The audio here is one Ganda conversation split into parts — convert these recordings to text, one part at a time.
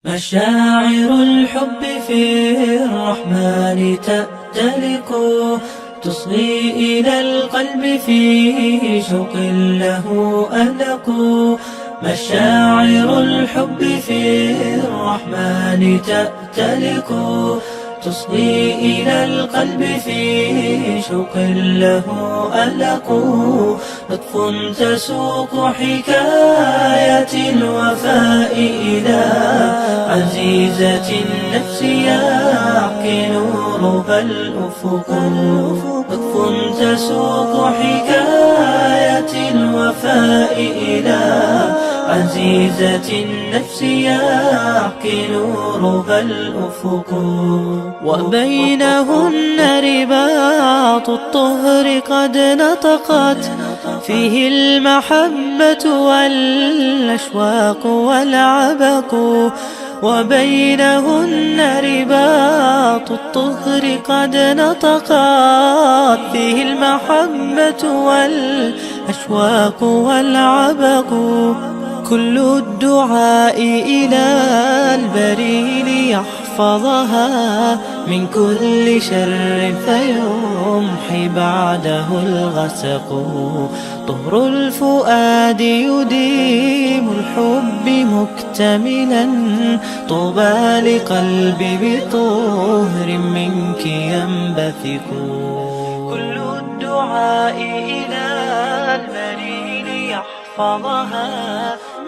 مشاعر الحب في الرحمن تأتلق، تصغي إلى القلب في شوق له ألق. مشاعر الحب في الرحمن تأتلق، تصغي إلى القلب في شوق له ألق. لطف تسوق حكاية الوفاء إلى عزيزة النفس يحكي نورها الأفق. لطف تسوق حكاية الوفاء إلى عزيزة النفس يحكي نورها الأفق. وبينهن رباط الطهر قد نطقت فيه المحبة والأشواق والعبق. وبينهن رباط الطهر قد نطقت فيه المحبة والأشواق والعبق. كل الدعاء إلى البري ليحفظها من كل شر فيمحي بعده الغسق. طهر الفؤاد يديم الحب مكتملا، طوبى لقلب بطهر منك ينبثق. كل الدعاء إلى البري ليحفظها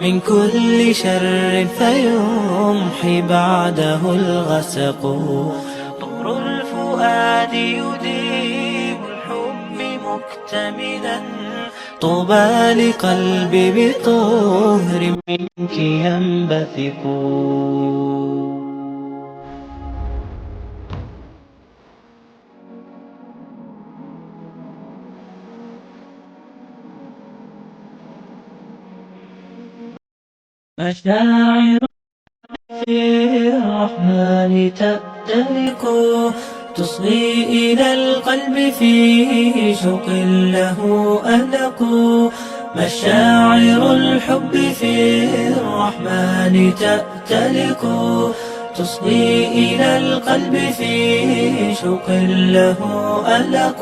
من كل شر فيمحي بعده الغسق. طهر الفؤاد يديم الحب مكتملا، طوبى لقلب بطهر منك ينبثق. مشاعر في الرحمن تأتلق، تصغي إلى القلب في شوق له ألق. مشاعر الحب في الرحمن تأتلق، تصغي إلى القلب في شوق له ألق.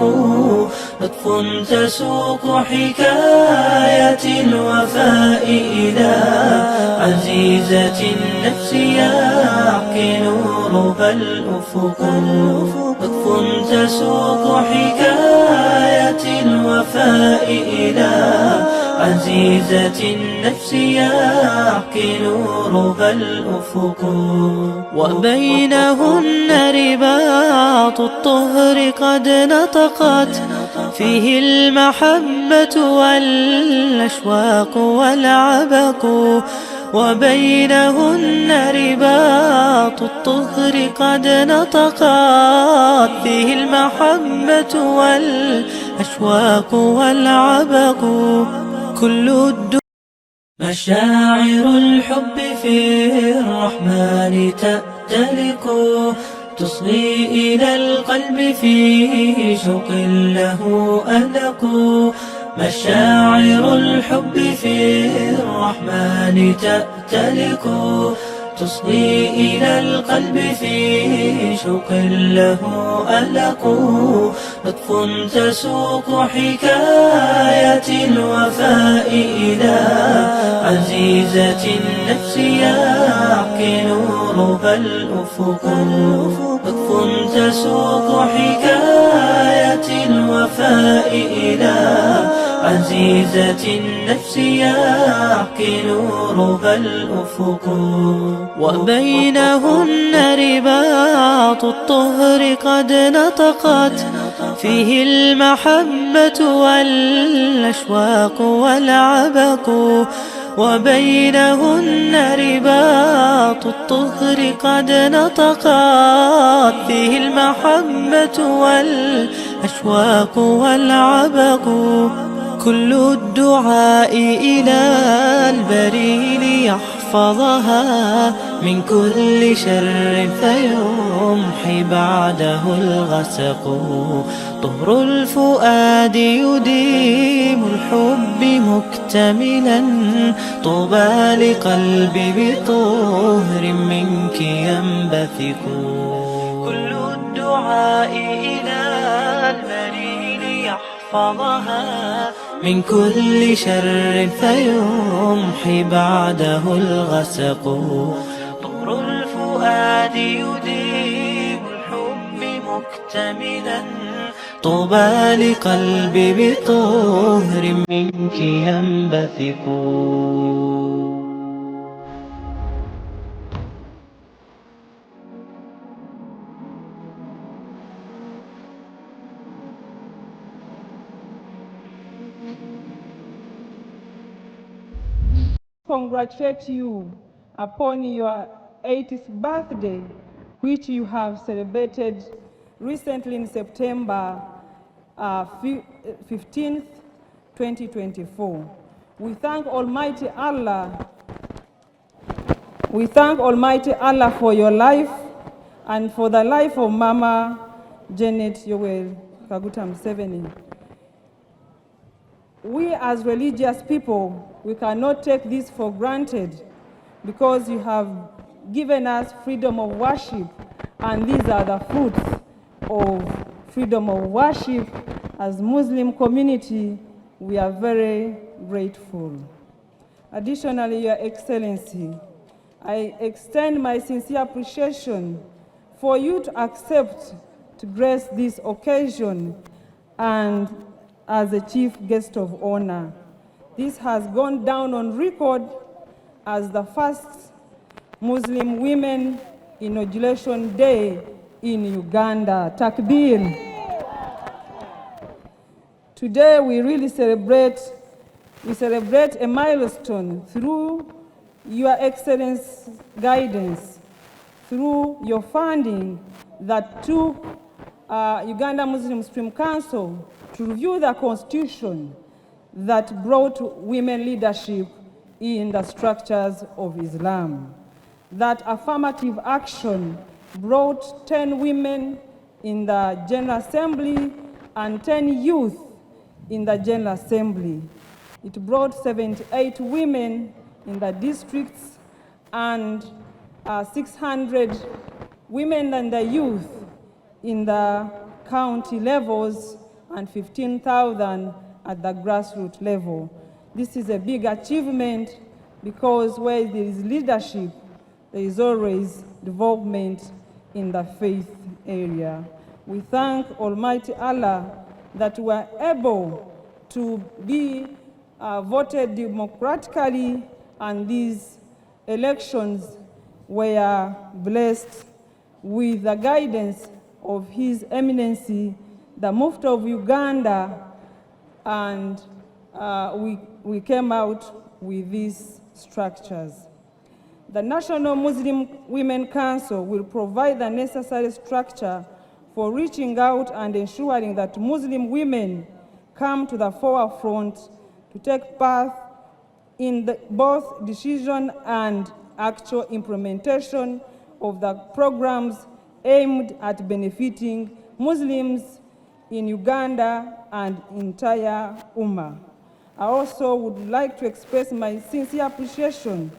لطف تسوق حكاية الوفاء إلى عزيزة النفس يحكي نورها الأفق. لطف تسوق حكاية الوفاء إلى عزيزة النفس يحكي نورها الأفق. وبينهن رباط الطهر قد نطقت فيه المحبة والأشواق والعبق. وبينهن رباط الطهر قد نطقت فيه المحبة والأشواق والعبق. كل مشاعر الحب في الرحمن تأتلق، تصغي إلى القلب في شوق له ألق. مشاعر الحب في الرحمن تأتلق، تصغي إلى القلب في شوق له ألق. لطف تسوق حكاية الوفاء إلى عزيزة النفس يحكي نورها الأفق. لطف تسوق حكاية الوفاء إلى عزيزة النفس يحكي نورها الأفق. وبينهن رباط الطهر قد نطقت فيه المحبة والأشواق والعبق. وبينهن رباط الطهر قد نطقت فيه المحبة والأشواق والعبق. كل الدعاء إلى البري ليحفظها من كل شر فيمحي بعده الغسق. طهر الفؤاد يديم الحب مكتملا، طوبى لقلب بطهر منك ينبثق. كل الدعاء إلى المنين يحفظها من كل شر فيمحي بعده الغسق. طور الفؤاد يديم الحب مكتملا طوبى لقلب بطهر منك ينبثق. Congratulate you upon your 80th birthday, which you have celebrated recently in September 15th, 2024. We thank Almighty Allah. We thank Almighty Allah for your life and for the life of Mama Janet Yoweri Kaguta Museveni. We as religious people, we cannot take this for granted because you have given us freedom of worship, and these are the fruits of freedom of worship. As Muslim community, we are very grateful. Additionally, Your Excellency, I extend my sincere appreciation for you to accept to grace this occasion and as the chief guest of honor. This has gone down on record as the first Muslim Women Inauguration Day in Uganda. Takbir. Today we really celebrate a milestone through Your Excellency's guidance, through your funding that took Uganda Muslim Supreme Council to review the constitution that brought women leadership in the structures of Islam. That affirmative action brought 10 women in the General Assembly and 10 youth in the General Assembly. It brought 78 women in the districts and 600 women and the youth in the county levels and 15,000 at the grassroots level. This is a big achievement because where there is leadership, there is always development in the faith area. We thank Almighty Allah that we are able to be voted democratically, and these elections were blessed with the guidance of His Eminency, the Mufti of Uganda, and we came out with these structures. The National Muslim Women Council will provide the necessary structure for reaching out and ensuring that Muslim women come to the forefront to take part in both decision and actual implementation of the programs aimed at benefiting Muslims in Uganda and entire Ummah. I also would like to express my sincere appreciation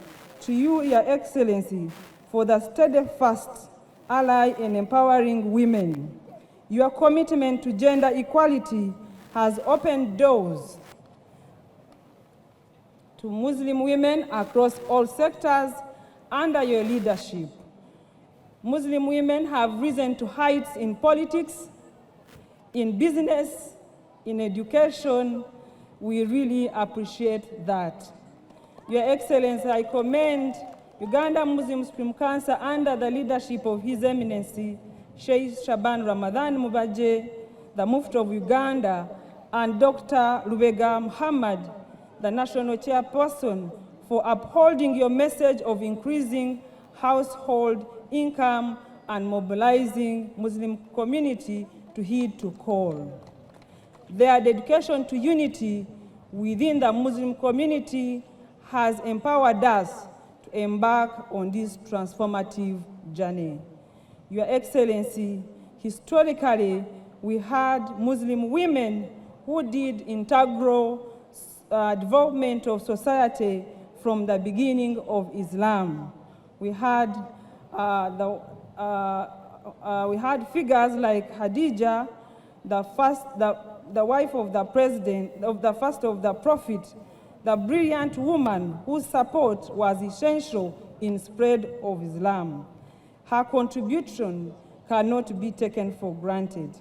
to you, Your Excellency, for the steadfast ally in empowering women. Your commitment to gender equality has opened doors to Muslim women across all sectors under your leadership. Muslim women have risen to heights in politics, in business, in education. We really appreciate that. Your Excellency, I commend Uganda Muslim Supreme Council under the leadership of His Eminency, Sheikh Shaban Ramadan Mubaje, the Mufti of Uganda, and Dr. Lubega Muhammad, the National Chairperson, for upholding your message of increasing household income and mobilizing Muslim community to heed to call. Their dedication to unity within the Muslim community has empowered us to embark on this transformative journey. Your Excellency, historically, we had Muslim women who did integral development of society from the beginning of Islam. We had we had figures like Khadija, the wife of the president, of the first of the prophet, the brilliant woman whose support was essential in spread of Islam. Her contribution cannot be taken for granted.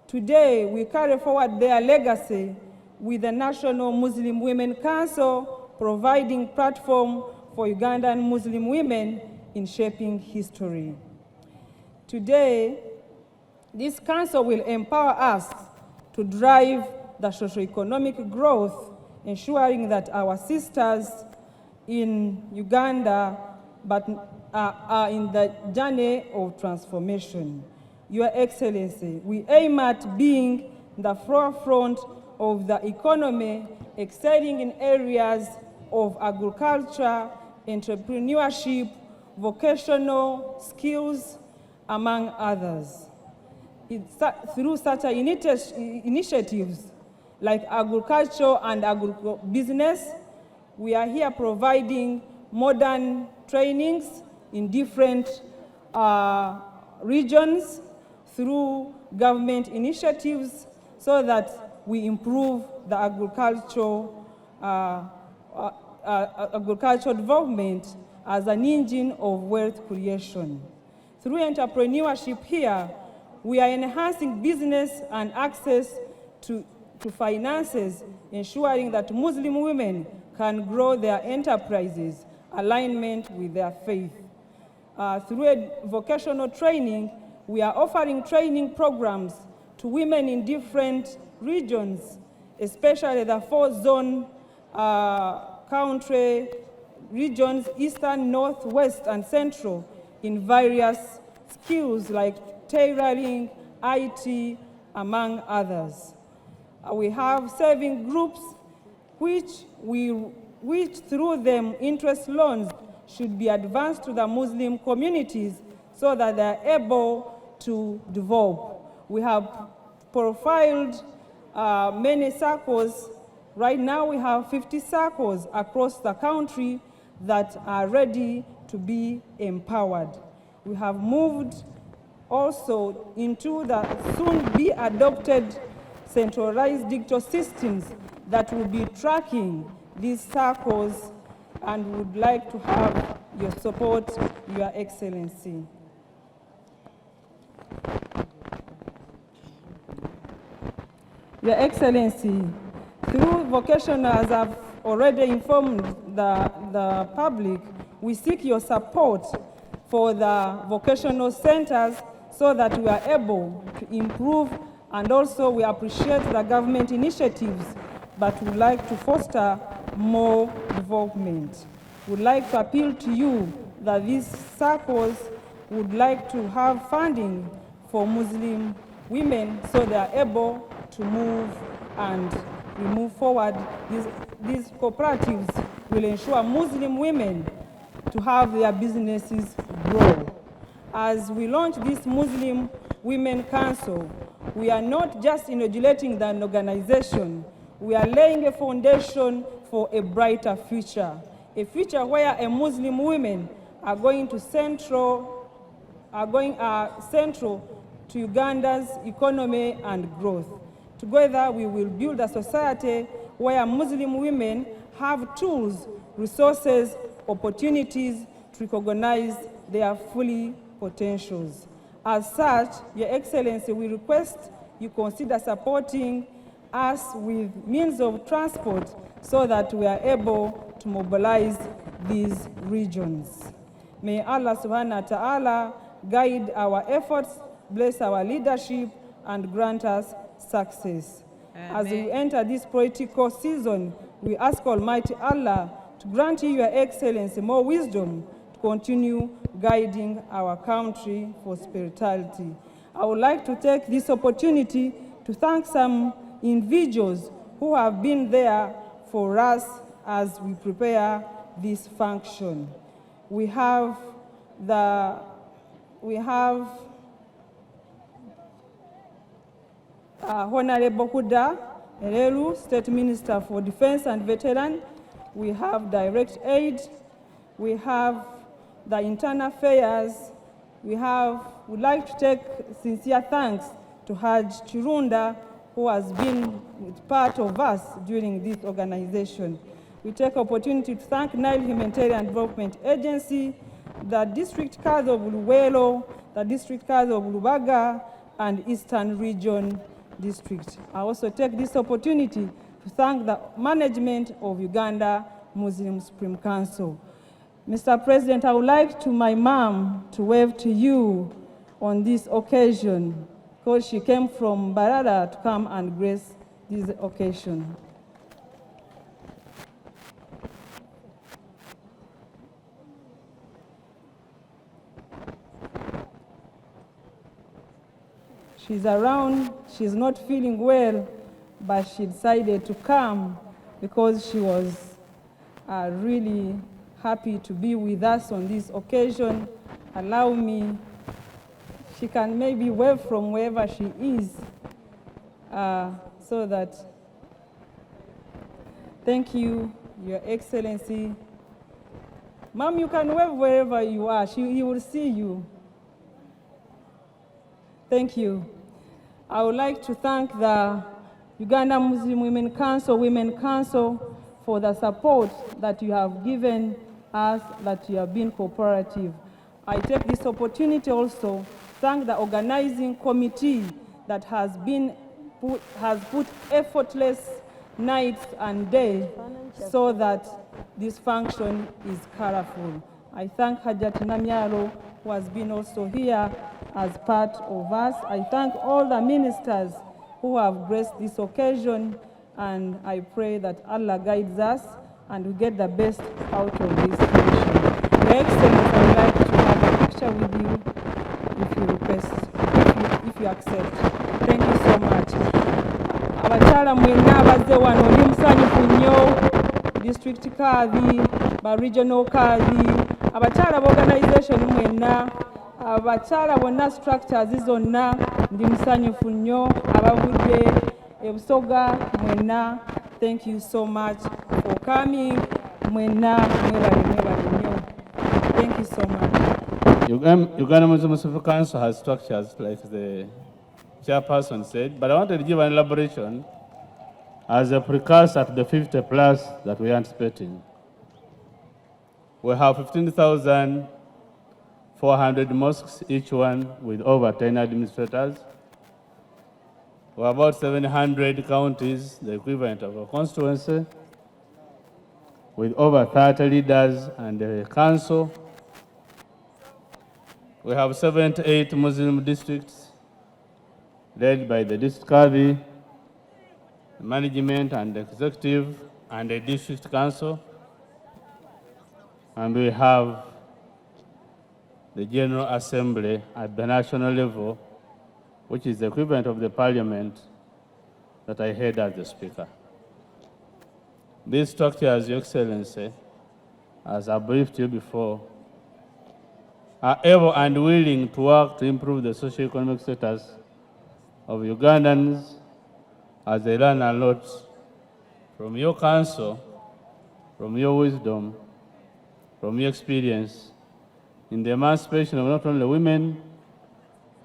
Today, we carry forward their legacy with the National Muslim Women Council providing platform for Ugandan Muslim women in shaping history. Today, this council will empower us to drive the socio-economic growth, ensuring that our sisters in Uganda are in the journey of transformation. Your Excellency, we aim at being the forefront of the economy, excelling in areas of agriculture, entrepreneurship, vocational skills, among others. Through such initiatives like agriculture and agribusiness, we are here providing modern trainings in different regions through government initiatives so that we improve the agricultural development as an engine of wealth creation. Through entrepreneurship here, we are enhancing business and access to finances, ensuring that Muslim women can grow their enterprises, alignment with their faith. Through a vocational training, we are offering training programs to women in different regions, especially the 4-zone country regions, Eastern, North, West, and Central, in various skills like tailoring, IT, among others. We have saving groups which through them interest loans should be advanced to the Muslim communities so that they are able to develop. We have profiled many circles. Right now we have 50 circles across the country that are ready to be empowered. We have moved also into the soon-be-adopted centralized digital systems that will be tracking these circles, and would like to have your support, Your Excellency. Your Excellency, through vocational, as I've already informed the public, we seek your support for the vocational centers so that we are able to improve, and also we appreciate the government initiatives, but would like to foster more development. Would like to appeal to you that these circles would like to have funding for Muslim women so they are able to move and we move forward. These cooperatives will ensure Muslim women to have their businesses grow. As we launch this Muslim Women Council, we are not just inaugurating the organization, we are laying a foundation for a brighter future, a future where a Muslim women are going to central to Uganda's economy and growth. Together, we will build a society where Muslim women have tools, resources, opportunities to recognize their full potentials. As such, Your Excellency, we request you consider supporting us with means of transport so that we are able to mobilize these regions. May Allah subhanahu wa ta'ala guide our efforts, bless our leadership, and grant us success. Amen. As we enter this political season, we ask Almighty Allah to grant you, Your Excellency, more wisdom to continue guiding our country for spirituality. I would like to take this opportunity to thank some individuals who have been there for us as we prepare this function. We have Honorable Huda Erelu, State Minister for Defense and Veteran. We have Direct Aid. We have the internal affairs, would like to take sincere thanks to Haj Chirunda, who has been part of us during this organization. We take opportunity to thank Nile Humanitarian Development Agency, the District Council of Luwelo, the District Council of Lubaga, and Eastern Region District. I also take this opportunity to thank the management of Uganda Muslim Supreme Council. Mr. President, I would like my mom to wave to you on this occasion, because she came from Barada to come and grace this occasion. She's around, she's not feeling well, but she decided to come because she was really happy to be with us on this occasion. Allow me, she can maybe wave from wherever she is, so that, thank you, Your Excellency. Ma'am, you can wave wherever you are, he will see you. Thank you. I would like to thank the Uganda Muslim Women Council for the support that you have given us, that you have been cooperative. I take this opportunity also to thank the organizing committee that has put effortless nights and days so that this function is colorful. I thank Hajat Namyalo, who has been also here as part of us. I thank all the ministers who have graced this occasion, and I pray that Allah guides us and we get the best out of this function. Your Excellency, I would like to have a picture with you if you request, if you accept. Thank you so much. Abakyala mwenna abazze wano oli musanyufu nnyo, district kadhi, ba regional kadhi, abakyala b'organization mwenna, abakyala bonna structures zonna ndi musanyufu nnyo, abavudde ebusoga mwenna, thank you so much for coming. Mwenna mwebale nnyo. Thank you so much. Uganda Muslim Supreme Council has structures like the chairperson said, but I wanted to give an elaboration as a precursor to the 50 plus that we are anticipating. We have 15,400 mosques, each one with over 10 administrators. We have about 700 counties, the equivalent of a constituency, with over 30 leaders and a council. We have 78 Muslim districts led by the district Qadi, management and executive, and a district council. And we have the General Assembly at the national level, which is the equivalent of the parliament that I heard as the speaker. These structures, Your Excellency, as I briefed you before, are able and willing to work to improve the socio-economic status of Ugandans as they learn a lot from your counsel, from your wisdom, from your experience in the emancipation of not only women,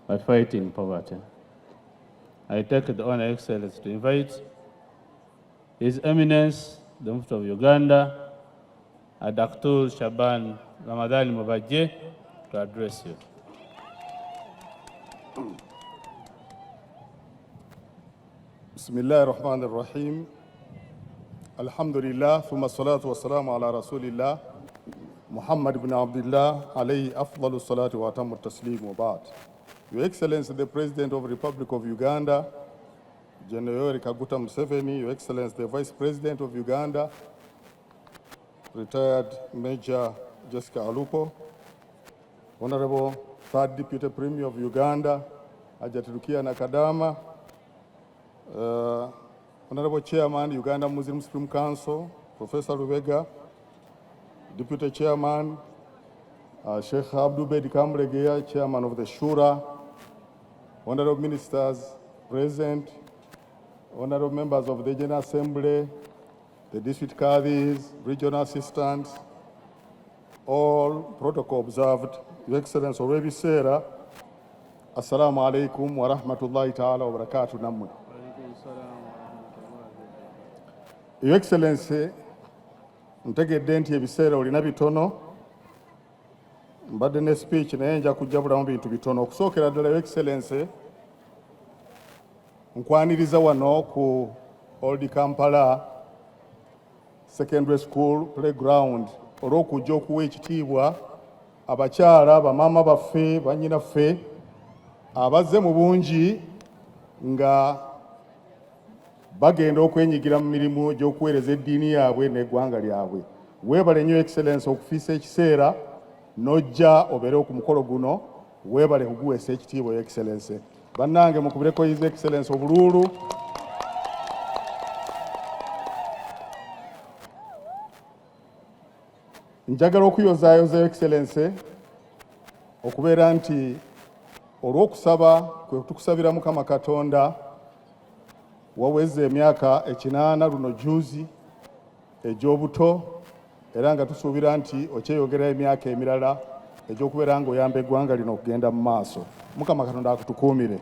but fighting poverty. I take the honor, Excellency, to invite His Eminence, the Mufti of Uganda, Dr. Shaban Ramadhan Mubaje, to address you. Bismillah ar-Rahman ar-Rahim. Alhamdulillah, thumma salatu wa salamu ala Rasulillah, Muhammad ibn Abdullah, alayhi afdalu salatu wa atamu taslim wa ba'd. Your Excellency, the President of the Republic of Uganda, General Kaguta Museveni, Your Excellency, the Vice President of Uganda, retired Major Jessica Alupo, Honorable Third Deputy Premier of Uganda, Hajat Rukia Nakadama, Honorable Chairman, Uganda Muslim Supreme Council, Professor Rubega, Deputy Chairman, Sheikh Abdul Bedi Kamregeya, Chairman of the Shura, Honorable Ministers present, Honorable Members of the General Assembly, the District Qadis, Regional Assistants, all protocol observed. Your Excellency olw'ebiseera, assalamu alaikum wa rahmatullahi ta'ala wa barakatuh nammwe. Your Excellency, ntegedde nti ebiseera olina bitono, mbadde ne speech naye nja kujjabulamu bintu bitono. Okusookera ddala, Your Excellency, nkwaniriza wano ku Old Kampala Secondary School Playground olw'okujja okuwa ekitiibwa abakyala bamaama baffe bannyinaffe abazze mu bungi nga bagenda okwenyigira mu mirimu gy'okuweereza eddiini yaabwe n'eggwanga lyabwe. Weebale nnyo Excellency okufiisa ekiseera n'ojja obeere ku mukolo guno. Weebale kuguweesa ekitiibwa Excellency. Bannange mukubireko His Excellency obuluulu. Njagala okuyozaayoza Excellency okubeera nti olw'okusaba kwe tukusabira Mukama Katonda waweze emyaka 8 luno juzi egy'obuto, era nga tusuubira nti okyeyongera emyaka emirala egy'okubeera ng'oyamba eggwanga lino okugenda mu maaso. Mukama Katonda akutukuumire.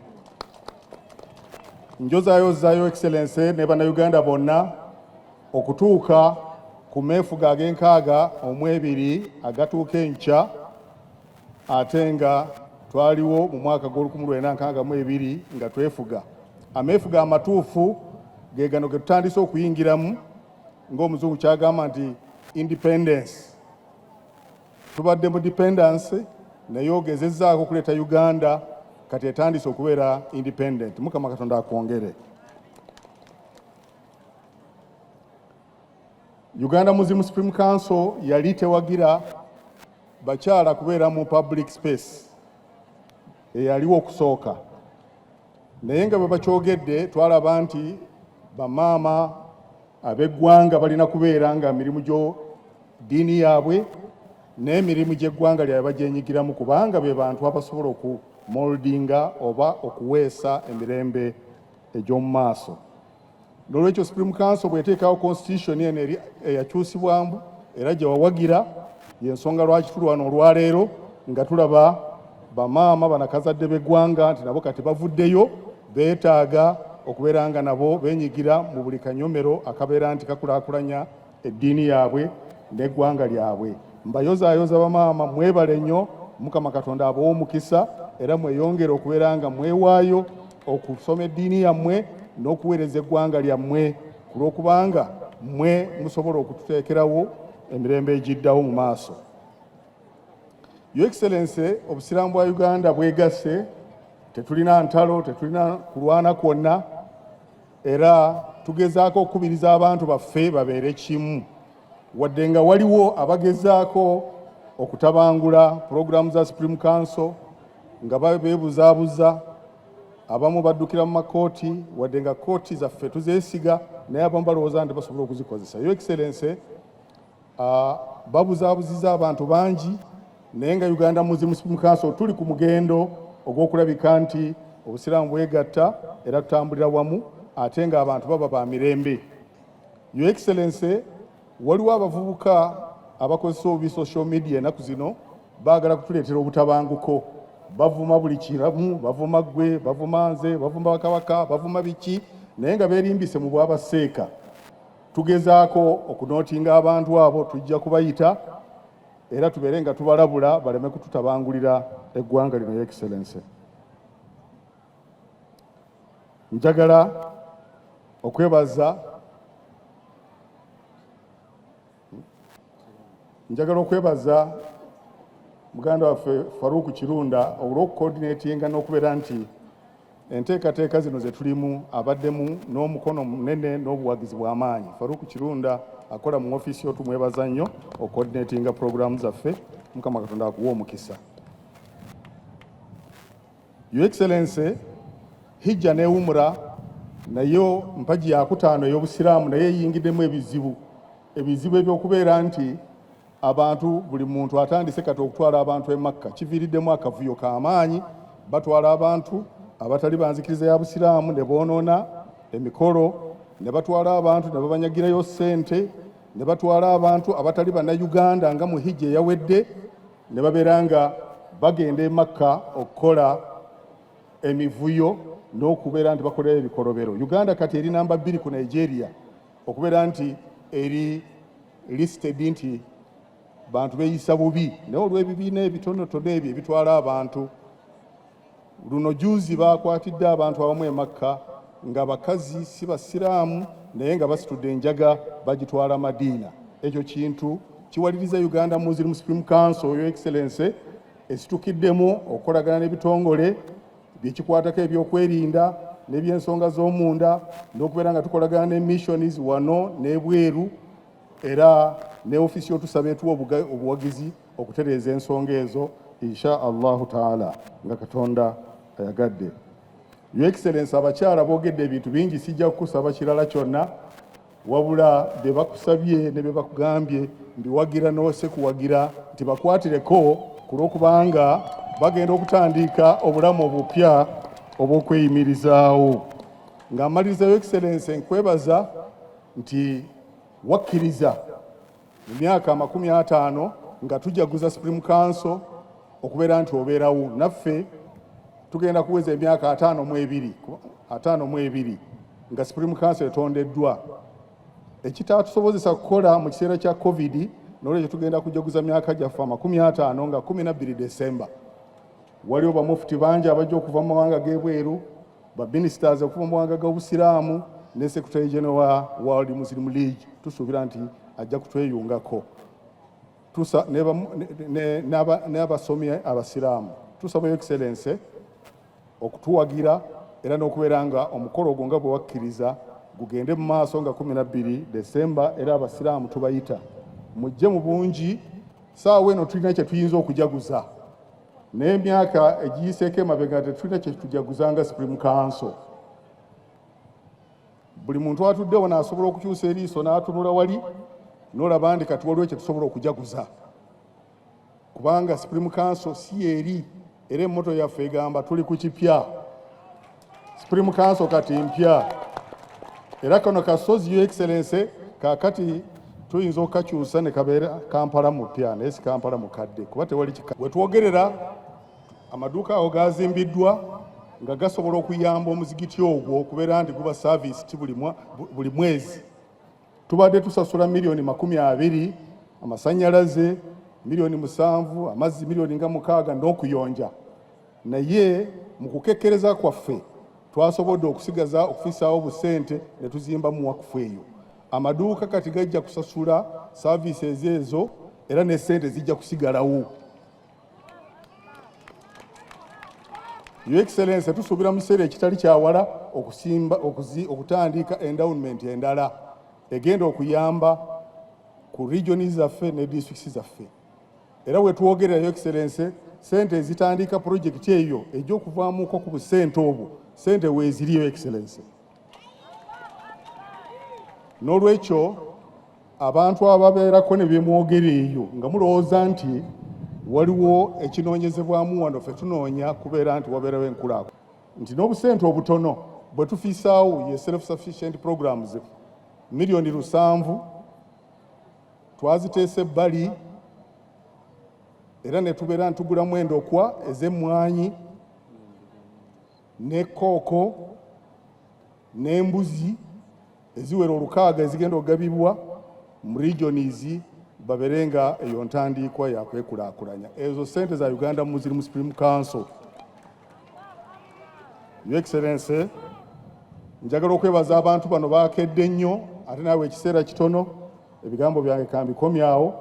Njozaayozayo Excellency ne bannayuganda bonna okutuuka ku meefuga ag'enkaaga omwebiri agatuuka enkya, ate nga twaliwo mu mwaka gw'Olukumi nga twefuga. Ameefuga amatuufu ge gano ge tutandise okuyingiramu ng'omuzungu kyagamba nti independence. Tubadde mu dependence naye ogezezzaako okuleeta Uganda kati etandise okubeera independent. Mukama Katonda akwongere. Uganda Muslim Supreme Council yali tewagira bakyala kubeera mu public space eyaliwo okusooka, naye nga bwe bakyogedde twalaba nti bamaama ab'eggwanga balina kubeera nga mirimu gyo ddiini yaabwe n'emirimu gy'eggwanga lyabwe bagyenyigiramu, kubanga be bantu abasobola okumoldinga oba okuweesa emirembe egy'omu maaso. N'olwekyo Supreme Council bw'eteekawo constitution eno eyakyusibwamu era gye wawagira, y'ensonga lwaki tuli wano olwaleero nga tulaba bamaama banakazadde b'eggwanga nti nabo kati bavuddeyo, beetaaga okubeera nga nabo beenyigira mu buli kanyomero akabeera nti kakulaakulanya eddiini yaabwe n'eggwanga lyabwe. Mbayozaayoza bamaama, mwebale nnyo. Mukama Katonda abawe omukisa era mweyongere okubeera nga mwewaayo okusoma eddiini yammwe n'okuweereza eggwanga lyammwe, ku lw'okubanga mmwe musobola okututeekerawo emirembe egiddawo mu maaso. Your Excellency, obusiraamu bwa Uganda bwegasse, tetulina ntalo, tetulina kulwana kwonna, era tugezaako okukubiriza abantu baffe babeere kimu. Wadde nga waliwo abagezaako okutabangula pulogulaamu za Supreme Council nga beebuzaabuza, abamu baddukira mu makooti, wadde nga kooti zaffe tuzeesiga naye abamu balowooza nti basobola okuzikozesa. Your Excellency, babuzaabuziza abantu bangi, naye nga Uganda Muslim Supreme Council tuli ku mugendo ogw'okulabika nti obusiraamu bwegatta era tutambulira wamu ate nga abantu baba ba mirembe. Your Excellency, waliwo abavubuka abakozesa obubi social media ennaku zino baagala kutuleetera obutabanguko. Bavuma buli kiramu, bavuma ggwe, bavuma nze, bavuma bakabaka, bavuma biki, naye nga beerimbise mu bwabaseeka. Tugezaako okunootinga abantu abo, tujja kubayita era tubeere nga tubalabula baleme kututabangulira eggwanga lino. Your Excellency, njagala okwebaza muganda waffe Faruku Kirunda olw'okucoordinatinga n'okubeera nti enteekateeka zino ze tulimu abaddemu n'omukono munene n'obuwagizi bw'amaanyi. Faruku Kirunda akola mu ofiisi yo, tumwebaza nnyo okucoordinatinga pulogulaamu zaffe. Mukama Katonda akuwa omukisa. Your Excellency, hijja n'ewumula nayo mpagi yakutaano ey'obusiraamu naye eyingiddemu ebizibu eby'okubeera nti abantu, buli muntu atandise kati okutwala abantu e Makka, kiviiriddemu akavuyo k'amaanyi. Batwala abantu abatali banzikiriza ya busiraamu ne boonoona emikolo, ne batwala abantu ne babanyagirayo ssente, ne batwala abantu abatali bannayuganda nga mu hijja eyawedde ne babeera nga bagenda e Makka okukola emivuyo n'okubeera nti bakolera ebikolobero. Uganda kati eri namba 2 ku Nigeria okubeera nti eri listed nti bantu beeyisa bubi, naye olw'ebibiina ebitonotono ebyo ebitwala abantu. Luno juzi bakwatidde abantu abamu e Makka nga bakazi si basiraamu naye nga basitudde enjaga bagitwala Madiina. Ekyo kintu kiwaliriza Uganda Muslim Supreme Council, Your Excellency, esitukiddemu okukolagana n'ebitongole byekikwatako ebyokwerinda n'ebyensonga z'omunda n'okubeera nga tukolagana ne missions wano n'ebweru, era ne ofisi yotusaba etuwa obuwagizi okutereeza ensonga ezo insha Allahu taala nga Katonda ayagadde. Your Excellency, abakyala boogedde ebintu bingi, sijja kukusaba kirala kyonna wabula bye bakusabye ne bye bakugambye mbiwagira n'ose kuwagira nti bakwatireko ku lw'okubanga bagenda okutandika obulamu obupya obw'okweyimirizaawo. Ng'amaliriza Your Excellency, nkwebaza nti wakkiriza mu myaka 50 nga tujaguza Supreme Council okubeera nti obeerawo. Naffe tugenda kuweza emyaka 52 nga Supreme Council etondeddwa. Ekitaatusobozesa kukola mu kiseera kya COVID, n'olwekyo tugenda kujaguza myaka gyaffe 50 nga 12 December. Waliwo bamufti bangi abajja okuva mu mawanga g'ebweru, baministers okuva mu mawanga g'obusiraamu ne Secretary General wa World Muslim League. Tusuubira nti ajja kutweyungako n'abasomi abasiraamu. Tusaba Your Excellency okutuwagira era n'okubeera nga omukolo ogwo nga bwe wakkiriza gugende mu maaso nga 12 December, era abasiraamu tubayita mujje mu bungi. Saawa eno tulina kye tuyinza okujaguza, n'emyaka egiyiseeko emabega tetulina kye tujaguza nga Supreme Council. Buli muntu atuddewo n'asobola okukyusa eriiso n'atunula wali n'olaba ndi kati waliwo kye tusobola okujaguza, kubanga Supreme Council si eri, era emmoto yaffe egamba tuli ku kipya. Supreme Council kati mpya, era kano kasozi Your Excellency kakati tuyinza okukakyusa ne kabeera Kampala mupya naye si Kampala mukadde, kuba tewali wetwogerera amaduuka ago gazimbiddwa nga gasobola okuyamba omuzigiti ogwo okubeera nti guba service ti buli mwezi. Tubadde tusasula milioni 20, amasannyalaze milioni 7, amazzi milioni nga 6 n'okuyonja. Naye mu kukekkereza kwaffe twasobodde okusigaza okufisaawo obusente ne tuzimba mu wakufu eyo. Amaduuka kati gajja kusasula services ezo era ne sente zijja kusigalawo. Your Excellency, tusuubira mu kiseera ekitali kyawala okutandika endowment endala egenda okuyamba ku regions zaffe ne districts zaffe. Era wetwogerera Your Excellency, sente ezitandika projekiti eyo ejja okuvaamuko ku busente obwo, sente weeziri Your Excellency. N'olwekyo abantu ababeerako ne byemwogera eyo nga mulowooza nti waliwo ekinoonyezebwamu wano ffe tunoonya kubeera nti wabeerawo enkulaakulana, nti n'obusente obutono bwe tufiisaawo ye self-sufficient programs milioni 7 twaziteesa ebbali, era ne tubeera ntugulamu endokwa ez'emmwanyi ne kooko n'embuzi eziwera 600 ezigenda okugabibwa mu regions babeere nga eyo ntandikwa yakwekulaakulanya. Ezo sente za Uganda Muslim Supreme Council. Your Excellency, njagala okwebaza abantu bano baakedde nnyo, ate naawe ekiseera kitono ebigambo byange kambikomyawo,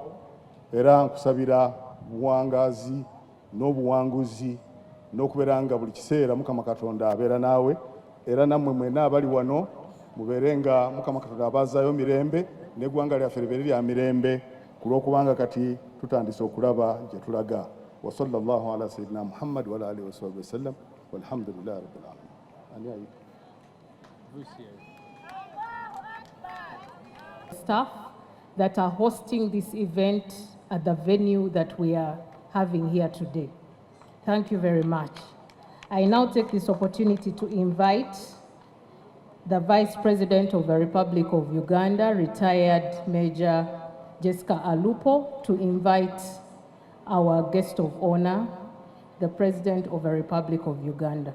era nkusabira buwangazi n'obuwanguzi n'okubeera nga buli kiseera Mukama Katonda abeera naawe, era nammwe mwenna abali wano mubeere nga Mukama Katonda abazaayo mirembe n'eggwanga lyaffe libeere lya mirembe ku lw'okubanga kati tutandise okulaba gye tulaga. Wa sallallahu ala sayyidina Muhammad wa ala alihi wa sahbihi wasallam walhamdulillahi rabbil alamin. Staff that are hosting this event at the venue that we are having here today. Thank you very much. I now take this opportunity to invite the Vice President of the Republic of Uganda, retired Major Jessica Alupo, to invite our guest of honor, the President of the Republic of Uganda.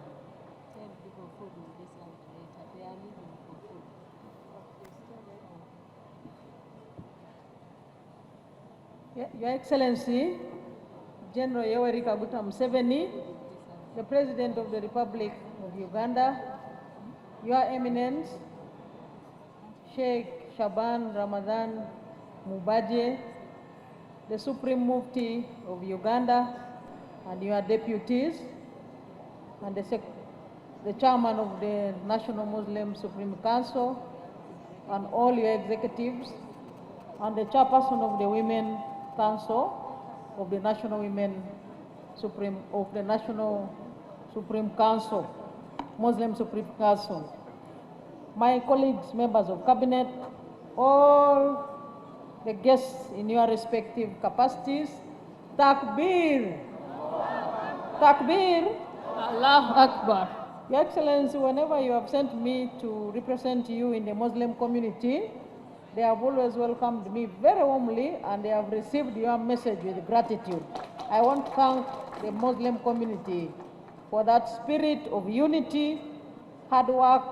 Your Excellency, General Yoweri Kaguta Museveni, the President of the Republic of Uganda, Your Eminence, Sheikh Shaban Ramadan Mubaje, the Supreme Mufti of Uganda, and your deputies, and the Chairman of the National Muslim Supreme Council, and all your executives, and the Chairperson of the Women Council of the National Supreme Council, Muslim Supreme Council, my colleagues, members of cabinet, all the guests in your respective capacities, Takbir! Takbir! Allahu Akbar. Your Excellency, whenever you have sent me to represent you in the Muslim community, they have always welcomed me very warmly and they have received your message with gratitude. I want to thank the Muslim community for that spirit of unity, hard work,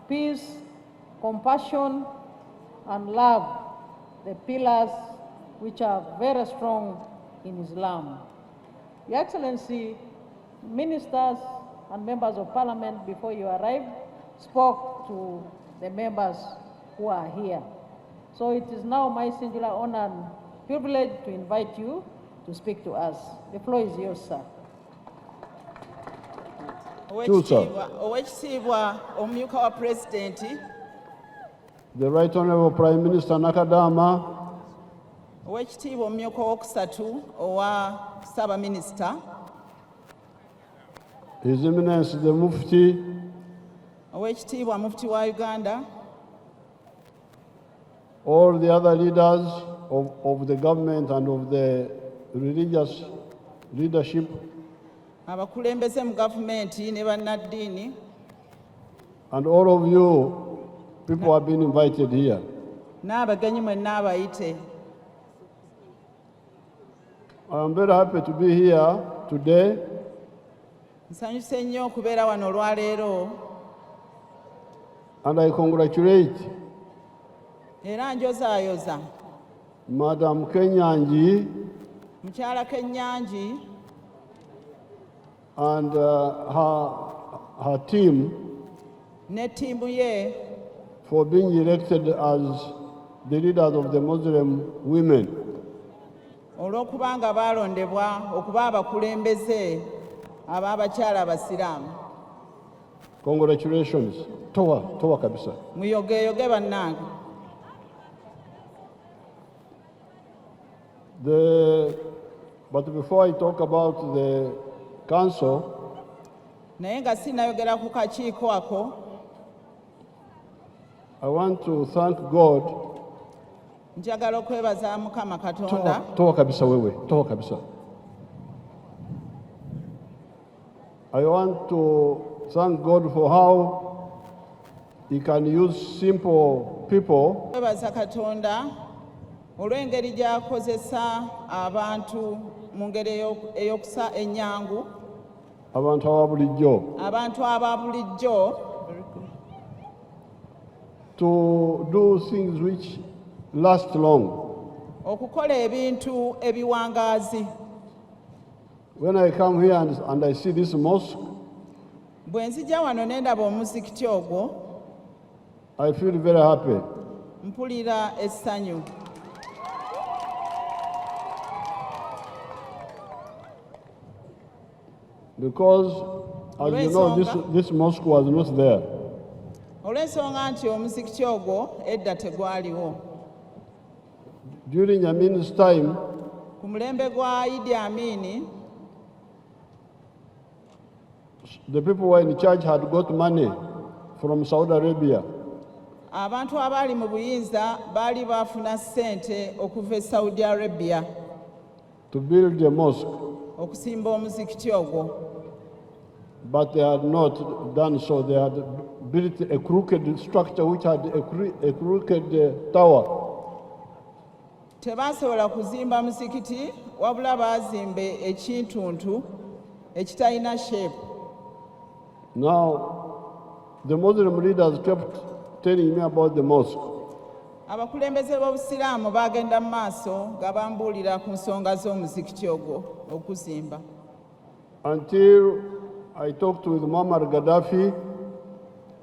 peace, compassion, and love, the pillars which are very strong in Islam. Your Excellency, ministers and members of parliament before you arrived spoke to the members who are here. So it is now my singular honor and privilege to invite you to speak to us. The floor is yours, sir. Owekitiibwa omumyuka wa President, the Right Honorable Prime Minister Nakadama, Owekitiibwa omumyuka owokusatu owa Ssaabaminisita, His Eminence the Mufti, Owekitiibwa Mufti wa Uganda, all the other leaders of the government and of the religious leadership, abakulembeze mu gavumenti ne bannaddiini, and all of you people have been invited here. n'abagenyi mwenna abayite. I am very happy to be here today Nsanyuse nnyo okubeera wano olwaleero, and I congratulate era njozaayoza Madam Kenyanji mukyala Kenyanji and her team ne ttiimu ye for being elected as the leaders of the Muslim women. olw'okuba nga baalondebwa okuba abakulembeze ab'abakyala abasiraamu. Congratulations. Towa kabisa. Muyogeyoge bannange. But before I talk about the council, naye nga sinnayogera ku kakiiko ako, I want to thank God. njagala okwebaza Mukama Katonda. Towa kabisa wewe, towa kabisa. I want to thank God for how He can use simple people Okwebaza Katonda olw'engeri gy'akozesa abantu mu ngeri ey'okusa ennyangu, abantu ababulijjo abantu aba bulijjo, to do things which last long. okukola ebintu ebiwangaazi. When I come here and I see this mosque, Bwe nzija wano ne ndaba omuzikiti ogwo, I feel very happy. mpulira essanyu. Because, as you know, this mosque was not there. Olw'ensonga nti omuzikiti ogwo edda tegwaliwo. During Amin's time, Ku mulembe gwa Idi Amin, the people who were in charge had got money from Saudi Arabia abantu abaali mu buyinza baali baafuna ssente okuva e Saudi Arabia to build a mosque, okusimba omuzikiti ogwo. but they had not done so. They had built a crooked structure which had a crooked tower. Tebasobola kuzimba musikiti wabula bazimbe ekintuntu ekitalina shape. Now, the Muslim leaders kept telling me about the mosque. Abakulembeze b'Obusiraamu bagenda mu maaso nga bambuulira ku nsonga z'omuzikiti ogwo okuzimba. Until I talked with Muammar Gaddafi,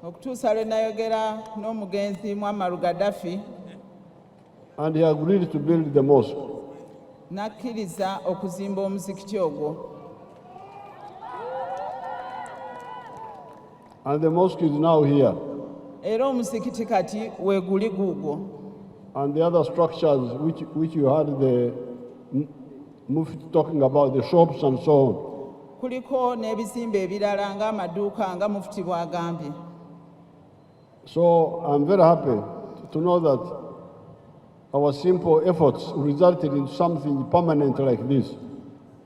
Okutuusa lwe nayogera n'omugenzi Muammar Gaddafi, and he agreed to build the mosque. n'akkiriza okuzimba omuzikiti ogwo. And the mosque is now here. Era omuzikiti kati weeguli guugwo. And the other structures which you heard the Mufti talking about, the shops and so on. Kuliko n'ebizimbe ebirala ng'amaduuka nga Mufti bw'agambye. So I'm very happy to know that our simple efforts resulted in something permanent like this.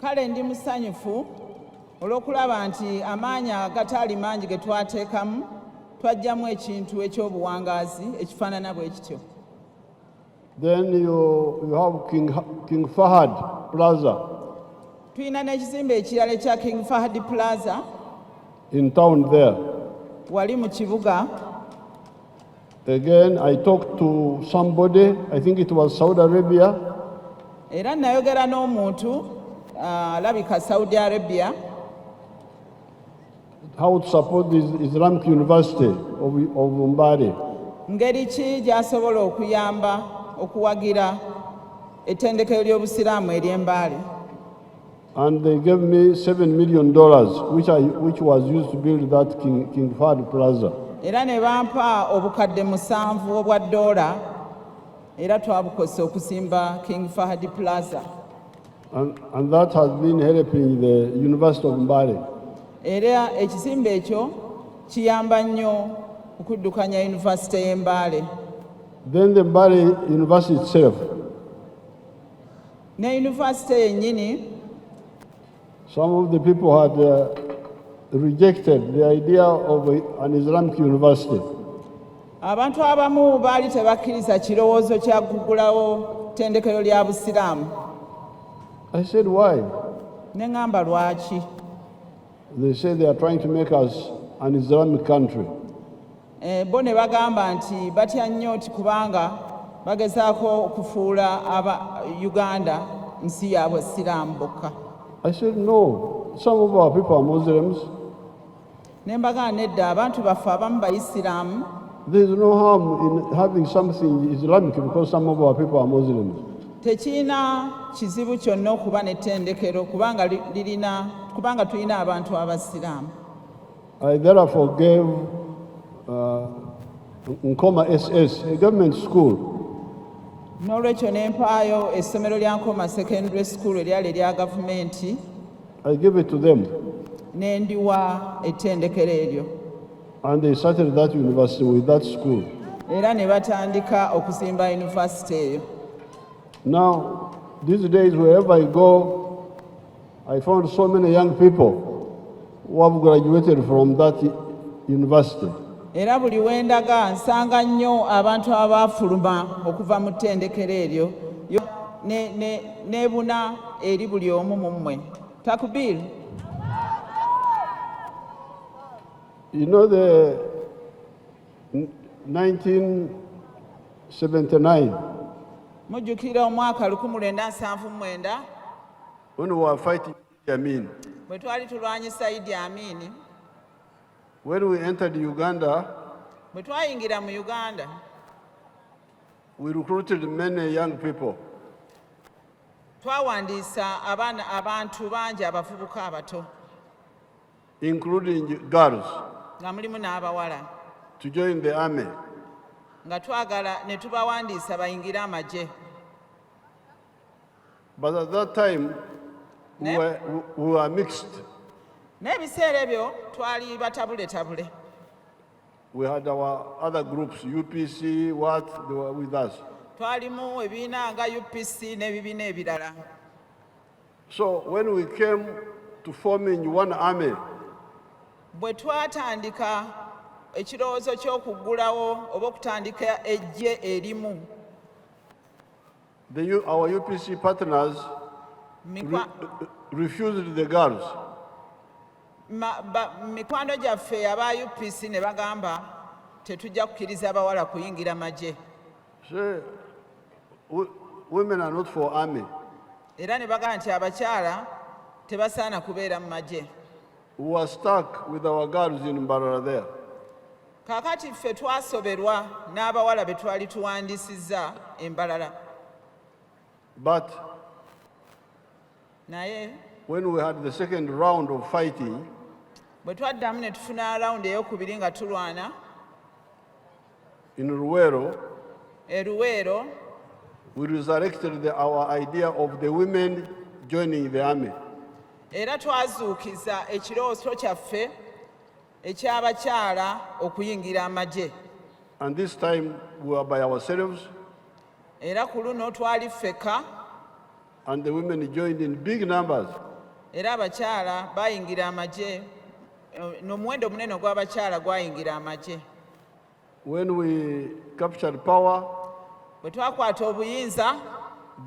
Kale ndi musanyufu olw'okulaba nti amaanyi agataali mangi ge twateekamu twajjamu ekintu ekyobuwangaazi ekifaanana bwe kityo. Then you have King Fahad Plaza Tulina n'ekizimbe ekirala ekya King Fahad Plaza in town there. wali mu kibuga. Again, I talked to somebody, I think it was Saudi Arabia. Era nayogera n'omuntu alabika Saudi Arabia How to support this Islamic University of Mbale. ngeri ki gy'asobola okuyamba okuwagira ettendekero ly'Obusiraamu ery'Embaale. And they gave me $7 million, which was used to build that King Fahd Plaza. Era ne bampa obukadde 7 obwa dola era twabukozesa okuzimba King Fahd Plaza. And that has been helping the University of Mbale. Era ekizimbe ekyo kiyamba nnyo okuddukanya University y'e Mbale. Then the Mbale University itself. Ne University yennyini, Some of the people had rejected the idea of an Islamic university. abantu abamu baali tebakkiriza kirowoozo kya kuggulawo ttendekero lya Busiraamu. I said, why? Ne ŋŋamba lwaki? They said they are trying to make us an Islamic country. Bo ne bagamba nti batya nnyo nti kubanga bagezaako okufuula aba Uganda nsi ya Busiraamu bokka. I said, no, some of our people are Muslims. Ne mbagamba nedda abantu baffe abamu Bayisiraamu. There is no harm in having something Islamic because some of our people are Muslims. Tekirina kizibu kyonna okuba n'ettendekero kubanga tulina abantu abasiraamu. I therefore gave Nkoma SS, a government school, N'olwekyo ne mpaayo essomero lya Nkoma Secondary School eryali erya gavumenti, I gave it to them. ne ndiwa ettendekero eryo. And they started that university with that school. Era ne batandika okuzimba yunivasite eyo. Now, these days, wherever I go, I found so many young people who have graduated from that university. Era buli wendaga nsanga nnyo abantu abaafuluma okuva mu ttendekero eryo nebuna eri buli omu mu mmwe. Takbir. You know, the 1979, Mujjukira omwaka 1979 when we were fighting Idi Amin, bwe twali tulwanyisa Idi Amin, when we entered Uganda, bwe twayingira mu Uganda, we recruited many young people. twawandiisa abantu bangi abavubuka abato, including girls, nga mulimu n'abawala, to join the army. nga twagala ne tubawandiisa bayingire amagye. But at that time, we were mixed. N'ebiseera ebyo twali batabule. We had our other groups, UPC, what, they were with us. Twalimu ebibiina nga UPC n'ebibiina ebirala. So when we came to forming one army, Bwe twatandika ekirowoozo ky'okuggulawo oba okutandika ejje erimu. Our UPC partners refused the girls. Mikwano gyaffe aba UPC ne bagamba tetujja kukkiriza abawala kuyingira magye. Women are not for army. Era ne bagamba nti abakyala tebasaana kubeera mu magye. We were stuck with our girls in Mbarara there. Kaakati ffe twasoberwa n'abawala be twali tuwandiisizza e Mbarara. But naye when we had the second round of fighting, bwe twaddamu ne tufuna rawundi ey'okubiri nga tulwana in Ruwero, Ruwero, we resurrected our idea of the women joining the army. Era twazuukiza ekirowoozo kyaffe eky'abakyala okuyingira amagye. And this time we were by ourselves. Era ku luno twali ffeka. And the women joined in big numbers. Era abakyala bayingira amagye. N'omuwendo munene gw'abakyala gwayingira amagye. When we captured power, bwe twakwata obuyinza,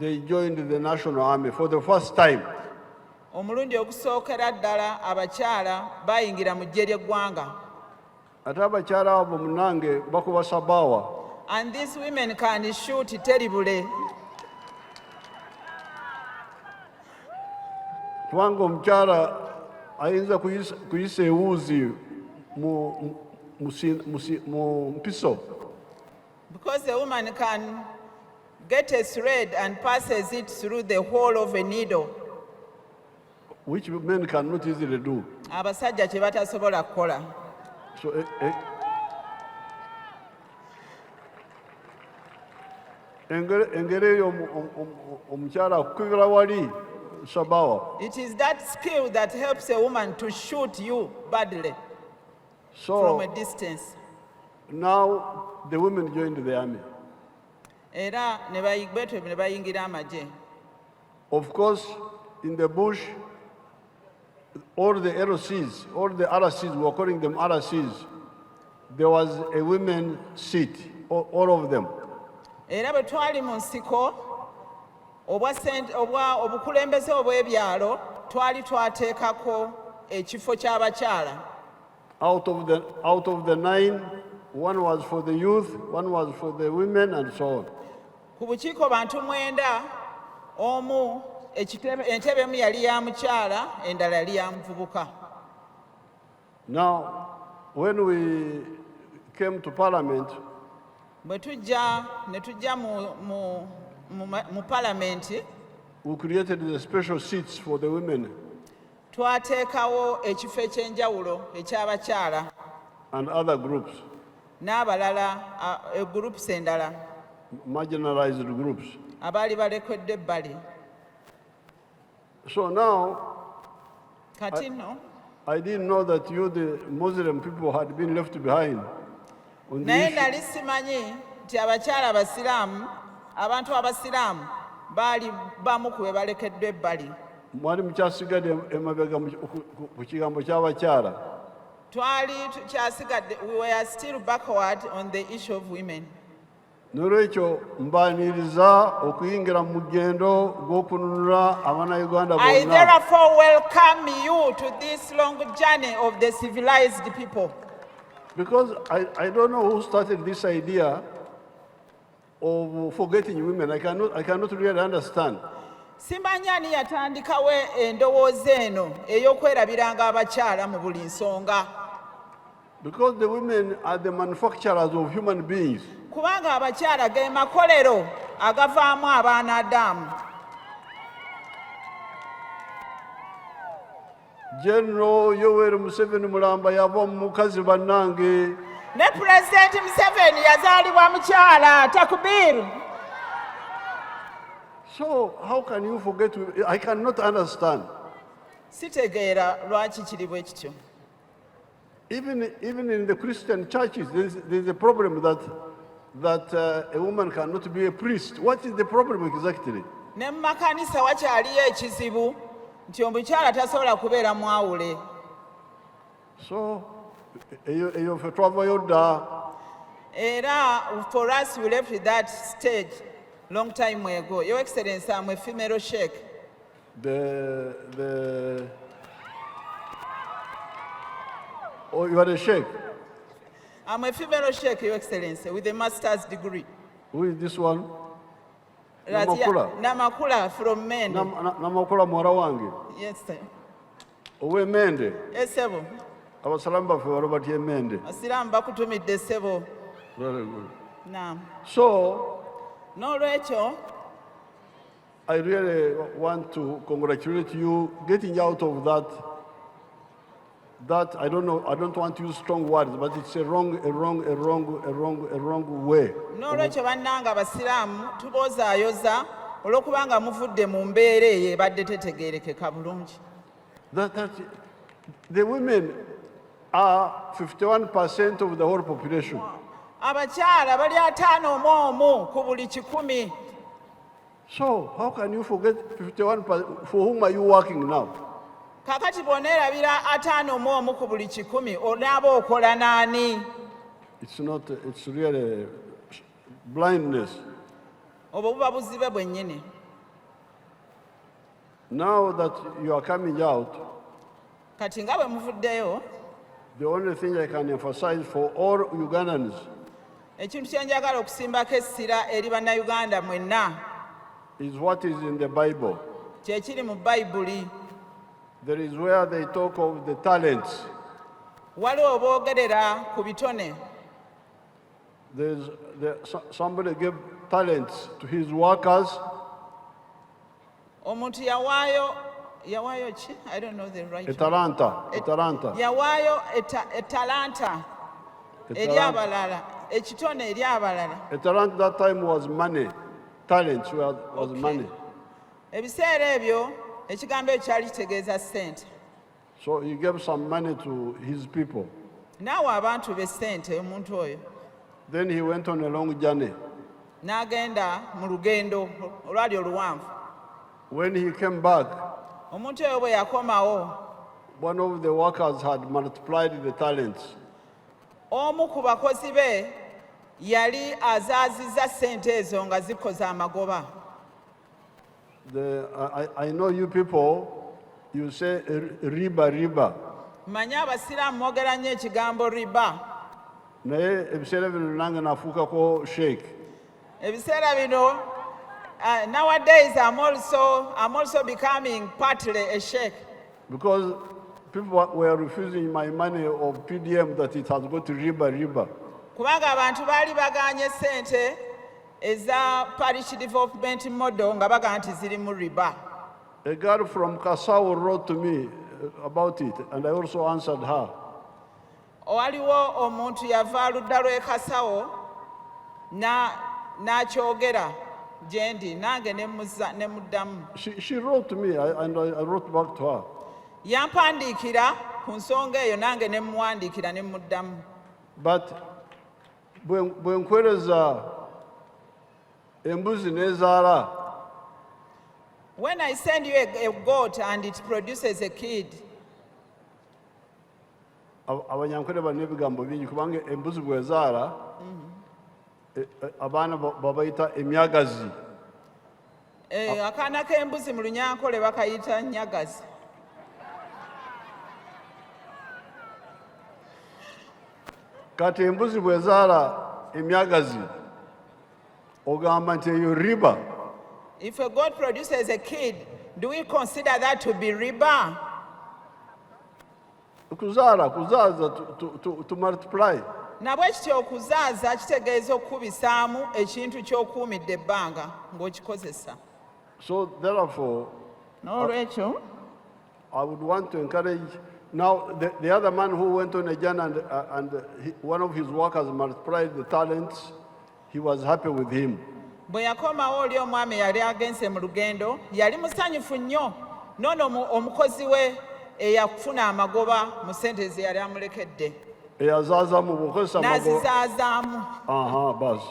they joined the National Army for the first time. Omulundi ogusookera ddala abakyala bayingira mu ggye ly'eggwanga. Ate abakyala abo munange bakuba sabawa. And these women can shoot terribly. Kubanga omukyala ayinza kuyisa ewuzi mu mpiso. Because a woman can get a thread and passes it through the hole of a needle. Which men cannot easily do. Abasajja kye batasobola kukola. So engeri eyo omukyala akukubira wali sabawa. It is that skill that helps a woman to shoot you badly from a distance. Now the women joined the army. Era ne bayingira amagye. Of course, in the bush, all the RCs, all the RCs, we were calling them RCs, there was a women seat, all of them. Era bwe twali mu nsiko obukulembeze obw'ebyalo twali twateekako ekifo ky'abakyala. Out of the 9, one was for the youth, one was for the women, and so on. Ku bukiiko bantu 9, omu entebe emu yali ya mukyala, endala yali ya muvubuka. Now, when we came to Parliament, bwe ne tujja mu Parliament, we created the special seats for the women. Twateekawo ekifo ekyenjawulo eky'abakyala. And other groups. N'abalala, groups endala. Marginalized groups. Abaali balekedde ebbali. So now, kati no, I didn't know that you, the Muslim people, had been left behind. Naye nali simanyi nti abakyala abasiraamu, abantu abasiraamu baali bamu ku be balekeddwa ebbali. Mwali mukyasigadde emabega ku kigambo ky'abakyala. Twali tukyasigadde, we were still backward on the issue of women. N'olwekyo mbaaniriza okuyingira mu mugendo gw'okununula Abannayuganda bonna. I therefore welcome you to this long journey of the civilized people. Because I don't know who started this idea of forgetting women. I cannot really understand. Simanyi ani yatandikawo endowooza eno ey'okwerabiranga abakyala mu buli nsonga. Because the women are the manufacturers of human beings. Kubanga abakyala ge makolero agavaamu abaana Adamu. General Yoweri Museveni Mulamba yava mu mukazi bannange. Ne President Museveni yazaalibwa mukyala, takbiru. So how can you forget? I cannot understand. Sitegeera lwaki kiri bwe kityo. Even in the Christian churches, there's a problem that a woman cannot be a priest. What is the problem exactly? Ne mu makanisa wakyaliyo ekizibu nti omukyala tasobola kubeera mwawule. So eyo ffe twavayo dda. Era, for us, we left that stage long time ago. Your Excellency, I'm a female sheikh. Oh, you are a sheikh? I'm a female sheikh, Your Excellency, with a master's degree. Who is this one? Namakula. Namakula from Mende. Namakula mwara wange. Yes, sir. Owe Mende. Yes, sir. Abasalamu baffe waliwo batya Mende. Asiramu bakutumidde ssebo. Very good. Naam. So, N'olwekyo, I really want to congratulate you getting out of that I don't know, I don't want to use strong words, but it's a wrong way. n'olwekyo bannanga abasiraamu tuboozaayoza olw'okubanga muvudde mu mbeera eyo ebadde tetegeerekeka bulungi. That the women are 51% of the whole population. Abakyala bali 51 ku buli 100. So how can you forget 51%? For whom are you working now? Kakati bw'oneerabira 51 ku buli 100 onaaba okola n'ani? It's really blindness. Obwo buba buzibe bwennyini. Now that you are coming out, Kati nga bwe muvuddeyo, the only thing I can emphasize for all Ugandans ekintu kye njagala okusimbako essira eri bannayuganda mwenna is what is in the Bible. kye kiri mu Bayibuli. There is where they talk of the talents. Waliwo boogerera ku bitone. Somebody gave talents to his workers. Omuntu yawaayo ki? I don't know the right. Etalanta. Yawaayo etalanta eri abalala, ekitone eri abalala. Etalanta that time was money. Talents was money. Ebiseera ebyo ekigambo ekyo kyali kitegeeza ssente. So he gave some money to his people. Naawe abantu be ssente omuntu oyo. Then he went on a long journey. N'agenda mu lugendo olwali oluwanvu. When he came back, Omuntu oyo bwe yakomawo, one of the workers had multiplied the talents. Omu ku bakozi be yali azaazizza ssente ezo nga zikoza amagoba. I know you people, you say riba. Mmanyi abasiraamu mwogera nnyo ekigambo riba. Naye ebiseera bino nange nafuukako sheikh. Ebiseera bino, nowadays I'm also becoming partly a sheikh. Because people were refusing my money of PDM that it has got riba. Kubanga abantu baali bagaanye ssente eza parish development model nga baga nti ziri mu riba. A girl from Kasau wrote to me about it, and I also answered her. Waliwo omuntu yava ludda lw'e Kasawo n'akyogera gye ndi nange ne muddamu. She wrote to me, and I wrote back to her. Yampandiikira ku nsonga eyo nange ne muwandiikira ne muddamu. But bwe nkwereza embuzi n'ezaala, when I send you a goat and it produces a kid, abanyankwere balina ebigambo bingi kubanga embuzi bw'ezaala abaana babayita emyagazi. akaana k'embuzi mu Lunyankole bakayita nnyagazi. Kati embuzi bw'ezaala emyagazi ogamba nti eyo riba. If a goat produces a kid, do we consider that to be riba? Kuzaaza to multiply. Na bwe kityo okuzaaza kitegeeza okukubisaamu ekintu ky'okuumidde ebbanga ng'okikozesa. So therefore, N'olwekyo, I would want to encourage. Now, the other man who went on a journey and one of his workers multiplied the talents, he was happy with him. bwe yakomawo oli omwami yali agenze mu lugendo yali musanyufu nnyo, noono omukozi we eyafuna amagoba mu ssente ze yali amulekedde Eyazaazamu bw'okozesa amagoba. n'azizaazaamu. Bas.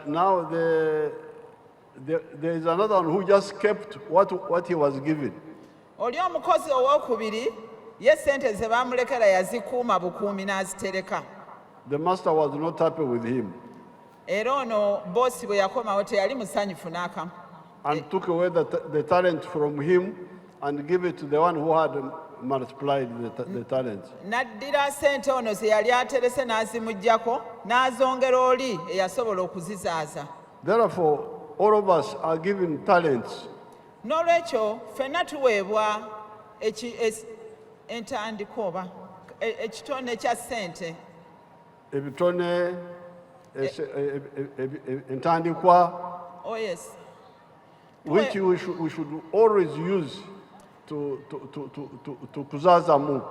Now there is another one who just kept what he was given. Oli omukozi owookubiri ye sente ze bamulekera yazikuuma bukuumi n'azitereka. The master was not happy with him Era ono boosi bwe yakomawo teyali musanyufu n'akamu. and took away the talent from him and gave it to the one who had multiplied the talents. N'addira sente ono ze yali aterese n'azimuggyako n'azongera oli eyasobola okuzizaaza. Therefore, all of us are given talents. N'olwekyo ffenna tuweebwa entandikwa oba ekitone kya ssente. Ebitone, entandikwa, Oh yes. which we should always use to kuzaazamu.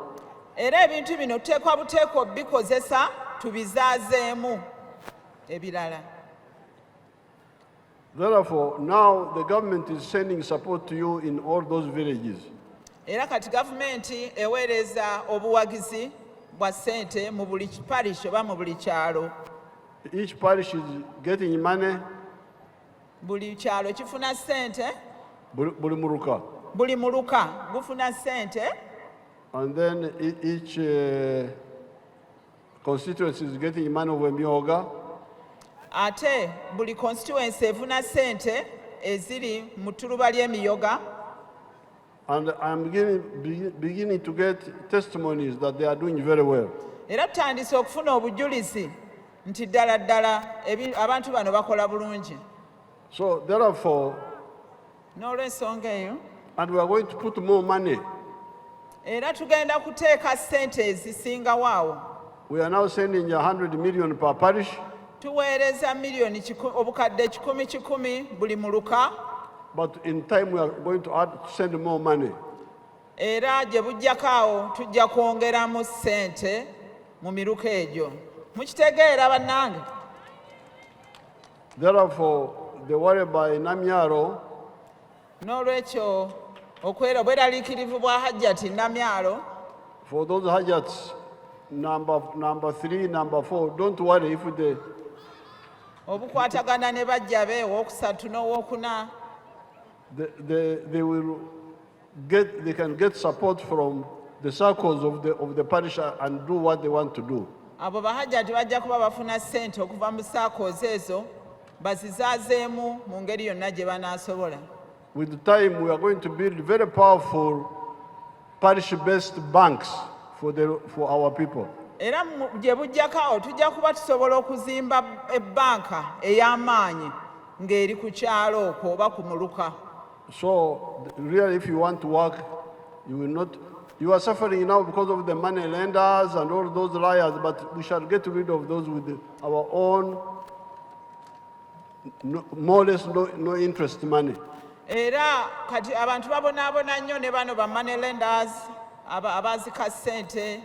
Era ebintu bino tuteekwa buteekwa bikozesa tubizaazeemu ebirala. Therefore, now the government is sending support to you in all those villages. Era kati gavumenti eweereza obuwagizi bwa ssente mu buli parish oba mu buli kyalo. Each parish is getting money, Buli kyalo kifuna ssente, buli muruka. buli muluka gufuna ssente, And then each constituency is getting money of emyoga. ate buli constituency efuna ssente eziri mu ttuluba ly'emiyoga. And I'm beginning to get testimonies that they are doing very well. Era tutandise okufuna obujulizi nti ddala ddala abantu bano bakola bulungi. So therefore, N'olw'ensonga eyo, and we are going to put more money. era tugenda kuteeka ssente ezisingawo awo. We are now sending 100 million per parish. Tuweereza miliyoni obukadde 1,000 buli muluka. But in time we are going to send more money. Era gye bujjako awo tujja kwongeramu ssente mu miruka egyo. Mukitegeera bannange? Therefore, the worry by Namyaro, N'olwekyo obweraliikirivu bwa Hajjati Namyalo, for those Hajjats, number 3, number 4, don't worry if obukwatagana ne bajja be owookusatu n'owookuna, they can get support from the circles of the parish and do what they want to do. abo bahajjati bajja kuba bafuna ssente okuva mu saakoozi ezo bazizaazeemu mu ngeri yonna gye banaasobola. With time, we are going to build very powerful parish-based banks for our people. Era gye bujjako awo tujja kuba tusobola okuzimba ebbanka ey'amaanyi ng'eri ku kyalo okwo oba ku muluka. So, really, if you want to work, you will not. You are suffering now because of the money lenders and all those liars, but we shall get rid of those with our own, more or less no interest money. Era kati abantu babonaabona nnyo ne bano ba money lenders abaazika ssente,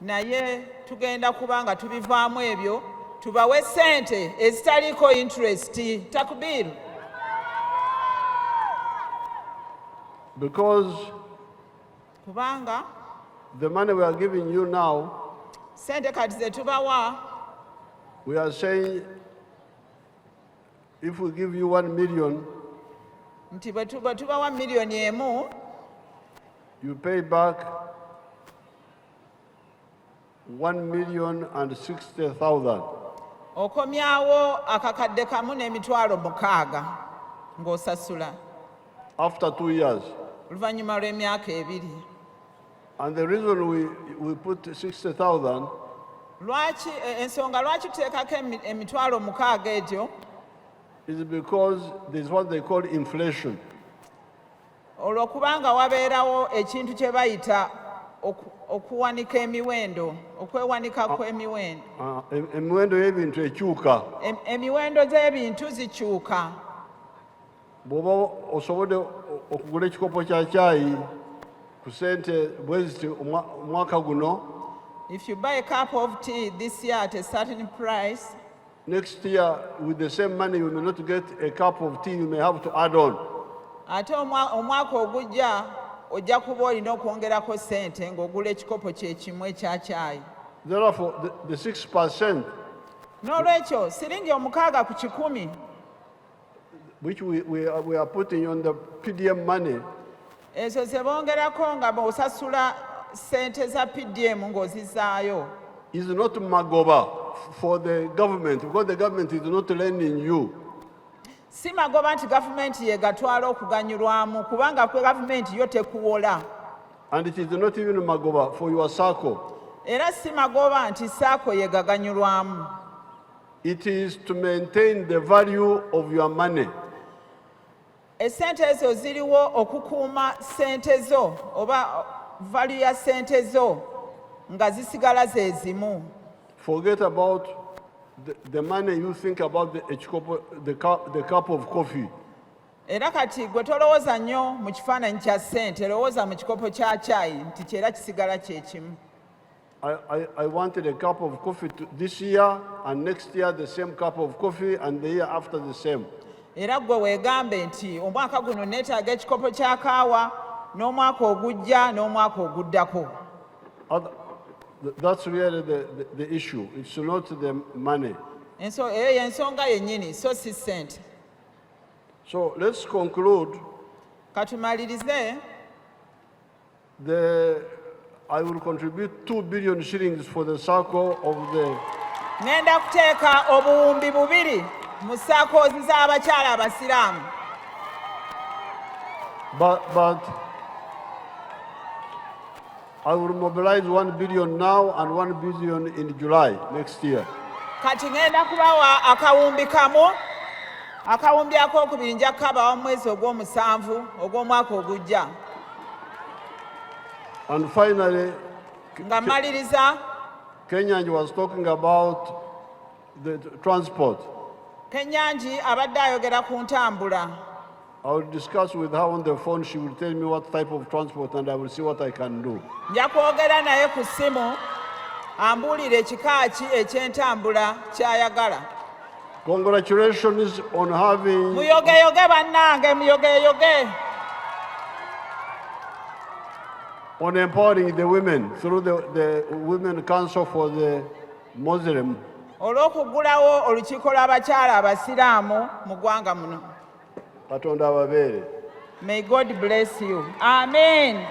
naye tugenda kuba nga tubivaamu ebyo tubawe ssente ezitaliiko interest. Takbiru. Because Kubanga the money we are giving you now, ssente kati ze tubawa, we are saying if we give you 1 million, nti bwe tubawa miliyoni emu, you pay back 1,060,000. okomyawo akakadde kamu n'emitwalo 600 ng'osasula After 2 years. oluvannyuma lw'emyaka 2. And the reason we put 60,000 Lwaki ensonga lwaki tuteekako emitwalo 600 egyo is because there's what they call inflation. olw'okubanga wabeerawo ekintu kye bayita okuwanika emiwendo, okwewanika kw'emiwendo. Emiwendo y'ebintu ekyuka. Emiwendo z'ebintu zikyuka. Bw'oba osobodde okugula ekikopo kya caayi ku ssente bwe ziti omwaka guno, If you buy a cup of tea this year at a certain price, next year with the same money you may not get a cup of tea, you may have to add on. ate omwaka ogujja ojja kuba olina okwongerako ssente ng'ogula ekikopo kye kimu ekya caayi. Therefore, the 6%, N'olwekyo siringi 6 ku 100 which we are putting on the PDM money, ezo ze bongerako nga bw'osasula sente za PDM ng'ozizaayo. is not magoba for the government, because the government is not lending you. Si magoba nti gavumenti ye gatwala okuganyulwamu kubanga kwe gavumenti yo tekuwola. And it is not even magoba for your circle. Era si magoba nti saako ye gaganyulwamu. It is to maintain the value of your money. Esente ezo ziriwo okukuuma sente zo oba value ya sente zo nga zisigala ze zimu. Forget about the money, you think about the cup of coffee. Era kati gwe tolowooza nnyo mu kifaananyi kya ssente, lowooza mu kikopo kya caayi nti kyera kisigala kye kimu. I wanted a cup of coffee this year, and next year the same cup of coffee, and the year after the same. Era gwe weegambe nti omwaka guno neetaaga ekikopo kya kaawa n'omwaka ogujja n'omwaka oguddako. That's really the issue. It's not the money. Eyo y'ensonga yennyini, so si ssente. So let's conclude. Katumalirize. I will contribute 2 billion shillings for the circle of the... Ngenda kuteeka obuwumbi 2 mu saakoozi z'abakyala abasiraamu. But I will mobilize 1 billion now and 1 billion in July next year. Kati ngenda kubawa akawumbi kamu, akawumbi akookubiri nja kukabawa mu mwezi ogw'omusanvu ogw'omwaka ogujja. And finally, Nga maliriza, Kenyanji was talking about the transport. Kenyanji abadde ayogera ku ntambula. I will discuss with her on the phone. She will tell me what type of transport, and I will see what I can do. Nja kwogera naye ku ssimu ambuulire ekika ki eky'entambula ky'ayagala. Congratulations on having... Muyogeyoge bannange, muyogeyoge. On empowering the women through the Women Council for the Muslim. Olw'okuggulawo olukiiko lw'abakyala abasiraamu mu ggwanga muno. Katonda ababeere. May God bless you. Amen.